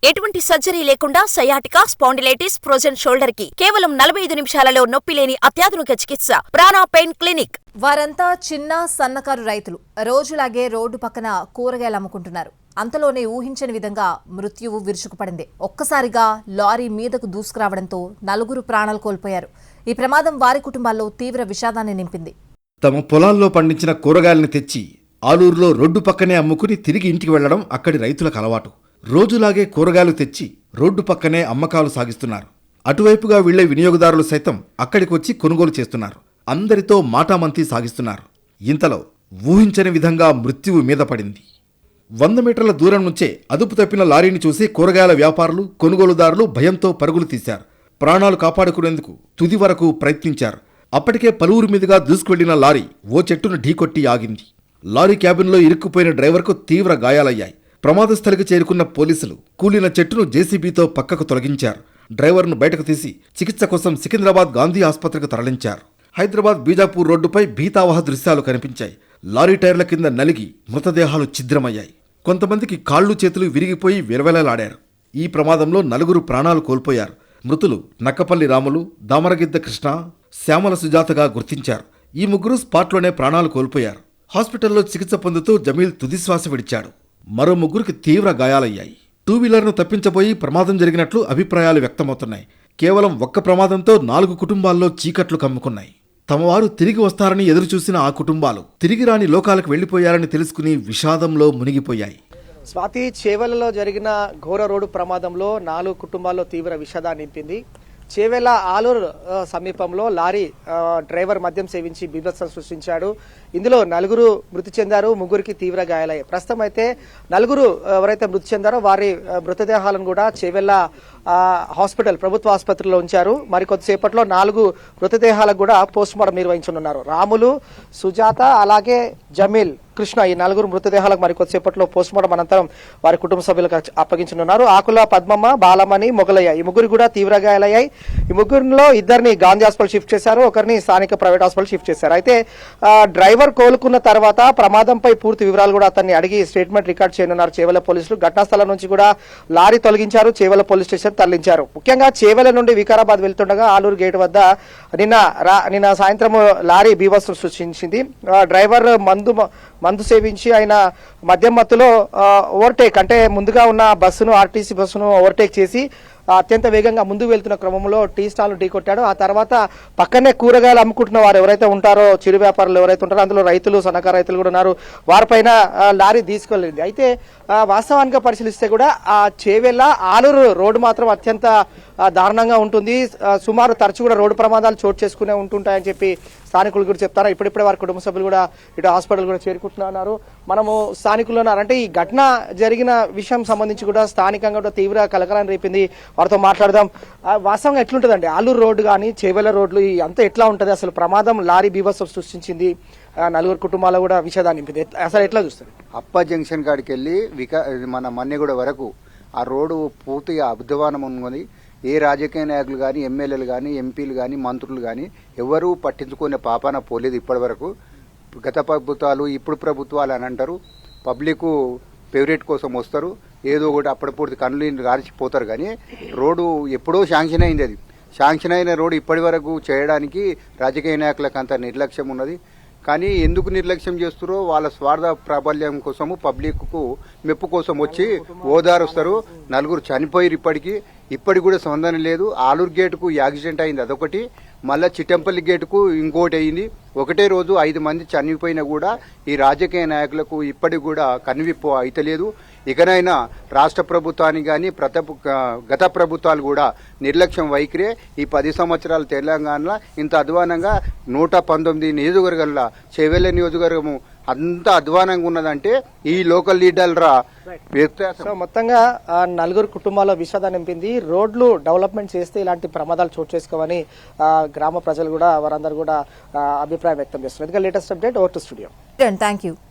ఎటువంటి సర్జరీ లేకుండా sciatica, spondylitis, frozen shoulder కి కేవలం 45 నిమిషాలలో నొప్పి లేని అత్యాధునిక చికిత్స ప్రాణ పెయిన్ క్లినిక్. వారంతా చిన్న సన్నకారు రైతులు. రోజులాగే రోడ్డు పక్కన కూరగాయలు అమ్ముకుంటున్నారు. అంతలోనే ఊహించని విధంగా మృత్యువు విరుచుకుపడింది. ఒక్కసారిగా లారీ మీదకు దూసుకురావడంతో నలుగురు ప్రాణాలు కోల్పోయారు. ఈ ప్రమాదం వారి కుటుంబాల్లో తీవ్ర విషాదాన్ని నింపింది. తమ పొలాల్లో పండించిన కూరగాయలను తెచ్చి ఆలూరులో రోడ్డు పక్కనే అమ్ముకుని తిరిగి ఇంటికి వెళ్లడం అక్కడి రైతులకు అలవాటు. రోజులాగే కూరగాయలు తెచ్చి రోడ్డు పక్కనే అమ్మకాలు సాగిస్తున్నారు. అటువైపుగా వెళ్లే వినియోగదారులు సైతం అక్కడికి వచ్చి కొనుగోలు చేస్తున్నారు. అందరితో మాటామంతి సాగిస్తున్నారు. ఇంతలో ఊహించని విధంగా మృత్యువు మీద పడింది. 100 మీటర్ల దూరం నుంచే అదుపు తప్పిన లారీని చూసి కూరగాయల వ్యాపారులు, కొనుగోలుదారులు భయంతో పరుగులు తీశారు. ప్రాణాలు కాపాడుకునేందుకు తుది వరకు ప్రయత్నించారు. అప్పటికే పలువురు మీదుగా దూసుకువెళ్లిన లారీ ఓ చెట్టును ఢీకొట్టి ఆగింది. లారీ క్యాబిన్లో ఇరుక్కుపోయిన డ్రైవర్కు తీవ్ర గాయాలయ్యాయి. ప్రమాద స్థలికి చేరుకున్న పోలీసులు కూలిన చెట్టును జేసీబీతో పక్కకు తొలగించారు. డ్రైవర్ను బయటకు తీసి చికిత్స కోసం సికింద్రాబాద్ గాంధీ ఆసుపత్రికి తరలించారు. హైదరాబాద్ బీజాపూర్ రోడ్డుపై భీతావహ దృశ్యాలు కనిపించాయి. లారీ టైర్ల కింద నలిగి మృతదేహాలు ఛిద్రమయ్యాయి. కొంతమందికి కాళ్లు చేతులు విరిగిపోయి విలవెలలాడారు. ఈ ప్రమాదంలో నలుగురు ప్రాణాలు కోల్పోయారు. మృతులు నక్కపల్లి రాములు, దామరగిద్ద కృష్ణ, శ్యామల సుజాతగా గుర్తించారు. ఈ ముగ్గురు స్పాట్లోనే ప్రాణాలు కోల్పోయారు. హాస్పిటల్లో చికిత్స పొందుతూ జమీల్ తుదిశ్వాస విడిచాడు. మరో ముగ్గురికి తీవ్ర గాయాలయ్యాయి. 2వీలర్ను తప్పించబోయి ప్రమాదం జరిగినట్లు అభిప్రాయాలు వ్యక్తమవుతున్నాయి. కేవలం ఒక్క ప్రమాదంతో 4 కుటుంబాల్లో చీకట్లు కమ్ముకున్నాయి. తమవారు తిరిగి వస్తారని ఎదురుచూసిన ఆ కుటుంబాలు తిరిగి రాని లోకాలకు వెళ్లిపోయారని తెలుసుకుని విషాదంలో మునిగిపోయాయి. స్వాతి, చేవెళ్లలో జరిగిన ఘోర రోడ్డు ప్రమాదంలో 4 కుటుంబాల్లో తీవ్ర విషాదాన్ని నింపింది. చేవెళ్ల ఆలూరు సమీపంలో లారీ డ్రైవర్ మద్యం సేవించి బీభత్సం సృష్టించాడు. ఇందులో 4 మృతి చెందారు, 3కి తీవ్ర గాయాలయ్యాయి. ప్రస్తుతం అయితే 4 ఎవరైతే మృతి చెందారో వారి మృతదేహాలను కూడా చేవెళ్ల హాస్పిటల్, ప్రభుత్వ ఆసుపత్రిలో ఉంచారు. మరి కొద్దిసేపట్లో 4 మృతదేహాలకు కూడా పోస్ట్ మార్టం నిర్వహించనున్నారు. రాములు, సుజాత, అలాగే జమీల్, కృష్ణ, ఈ 4 మృతదేహాలకు మరి కొద్దిసేపట్లో పోస్ట్ మార్టం అనంతరం వారి కుటుంబ సభ్యులకు అప్పగించనున్నారు. ఆకుల పద్మమ్మ, బాలమణి, మొగలయ్య, ఈ 3 కూడా తీవ్ర గాయాలయ్యాయి. ఈ 3లో 2ని గాంధీ హాస్పిటల్ షిఫ్ట్ చేశారు, ఒకరిని స్థానిక ప్రైవేట్ హాస్పిటల్ షిఫ్ట్ చేశారు. అయితే డ్రైవర్ కోలుకున్న తర్వాత ప్రమాదంపై పూర్తి వివరాలు కూడా అతన్ని అడిగి స్టేట్మెంట్ రికార్డ్ చేయనున్నారు చేవెళ్ల పోలీసులు. ఘటనా స్థలం నుంచి కూడా లారీ తొలగించారు, చేవెళ్ల పోలీస్ స్టేషన్ తరలించారు. ముఖ్యంగా చేవెళ్ల నుండి వికారాబాద్ వెళ్తుండగా ఆలూరు గేట్ వద్ద నిన్న సాయంత్రం లారీ బీభత్సం సృష్టించింది. డ్రైవర్ మందు సేవించి ఆయన మద్యం మత్తులో ఓవర్టేక్, అంటే ముందుగా ఉన్న బస్సును, ఆర్టీసీ బస్సును ఓవర్టేక్ చేసి అత్యంత వేగంగా ముందుకు వెళ్తున్న క్రమంలో టీ స్టాల్ ఢీకొట్టాడు. ఆ తర్వాత పక్కనే కూరగాయలు అమ్ముకుంటున్న వారు ఎవరైతే ఉంటారో, చిరు వ్యాపారులు ఎవరైతే ఉంటారో, అందులో రైతులు, సన్నకారు రైతులు కూడా ఉన్నారు, వారిపైన లారీ తీసుకెళ్ళింది. అయితే వాస్తవానికి పరిశీలిస్తే కూడా ఆ చేవెళ్ల ఆలూరు రోడ్డు మాత్రం అత్యంత దారుణంగా ఉంటుంది. సుమారు తరచు కూడా రోడ్డు ప్రమాదాలు చోటు చేసుకునే ఉంటుంటాయని చెప్పి స్థానికులు కూడా చెప్తారు. ఇప్పుడిప్పుడే వారి కుటుంబ సభ్యులు కూడా ఇటు హాస్పిటల్ కూడా చేరుకుంటున్నారు. మనము స్థానికులు ఉన్నారు. అంటే ఈ ఘటన జరిగిన విషయం సంబంధించి కూడా స్థానికంగా కూడా తీవ్ర కలకలాన్ని రేపింది. వారితో మాట్లాడదాం. వాస్తవంగా ఎట్లుంటుందండి ఆలూరు రోడ్డు కానీ చేవెళ్ల రోడ్లు అంతా ఎట్లా ఉంటుంది? అసలు ప్రమాదం లారీ బీభత్సం సృష్టించింది, 4 కుటుంబాలు కూడా విషాదాన్ని నింపింది. అసలు ఎట్లా చూస్తారు? అప్ప జంక్షన్ కాడికి వెళ్ళి మన మన్నెగూడ వరకు ఆ రోడ్డు పూర్తిగా అధ్వానం ఉన్నది. ఏ రాజకీయ నాయకులు కానీ, ఎమ్మెల్యేలు కానీ, ఎంపీలు కానీ, మంత్రులు కానీ ఎవరూ పట్టించుకునే పాపాన పోలేదు ఇప్పటి వరకు. గత ప్రభుత్వాలు, ఇప్పుడు ప్రభుత్వాలు అని అంటారు. పబ్లిక్ ఫేవరెట్ కోసం వస్తారు, ఏదో ఒకటి అప్పుడప్పుడు కళ్ళు రాచిపోతారు. కానీ రోడ్డు ఎప్పుడో శాంక్షన్ అయింది. అది శాంక్షన్ అయిన రోడ్డు ఇప్పటి వరకు చేయడానికి రాజకీయ నాయకులకు అంత నిర్లక్ష్యం ఉన్నది. కానీ ఎందుకు నిర్లక్ష్యం చేస్తారో వాళ్ళ స్వార్థ ప్రాబల్యం కోసము, పబ్లిక్కు మెప్పు కోసం వచ్చి ఓదారుస్తారు. 4 చనిపోయారు. ఇప్పటికి కూడా స్పందన లేదు. ఆలూరు గేటుకు యాక్సిడెంట్ అయింది, అదొకటి. మళ్ళీ చిట్టంపల్లి గేటుకు ఇంకోటి అయింది. ఒకటే రోజు 5 మంది చనిపోయినా కూడా ఈ రాజకీయ నాయకులకు ఇప్పటికి కూడా కనువిప్పు అయితలేదు. ఇకనైనా రాష్ట్ర ప్రభుత్వానికి కానీ గత ప్రభుత్వాలు కూడా నిర్లక్ష్యం వైఖరే ఈ 10 సంవత్సరాల తెలంగాణలో ఇంత అధ్వానంగా 119 నియోజకవర్గాల చేవెళ్ల నియోజకవర్గము అంత అధ్వానంగా ఉన్నదంటే ఈ లోకల్ లీడర్లరా. సో మొత్తంగా 4 కుటుంబాల విషాదాన్ని నింపింది. రోడ్లు డెవలప్మెంట్ చేస్తే ఇలాంటి ప్రమాదాలు చోటు చేసుకోవని గ్రామ ప్రజలు కూడా, వారందరూ కూడా అభిప్రాయం వ్యక్తం చేస్తున్నారు. Latest update over to studio. Thank you.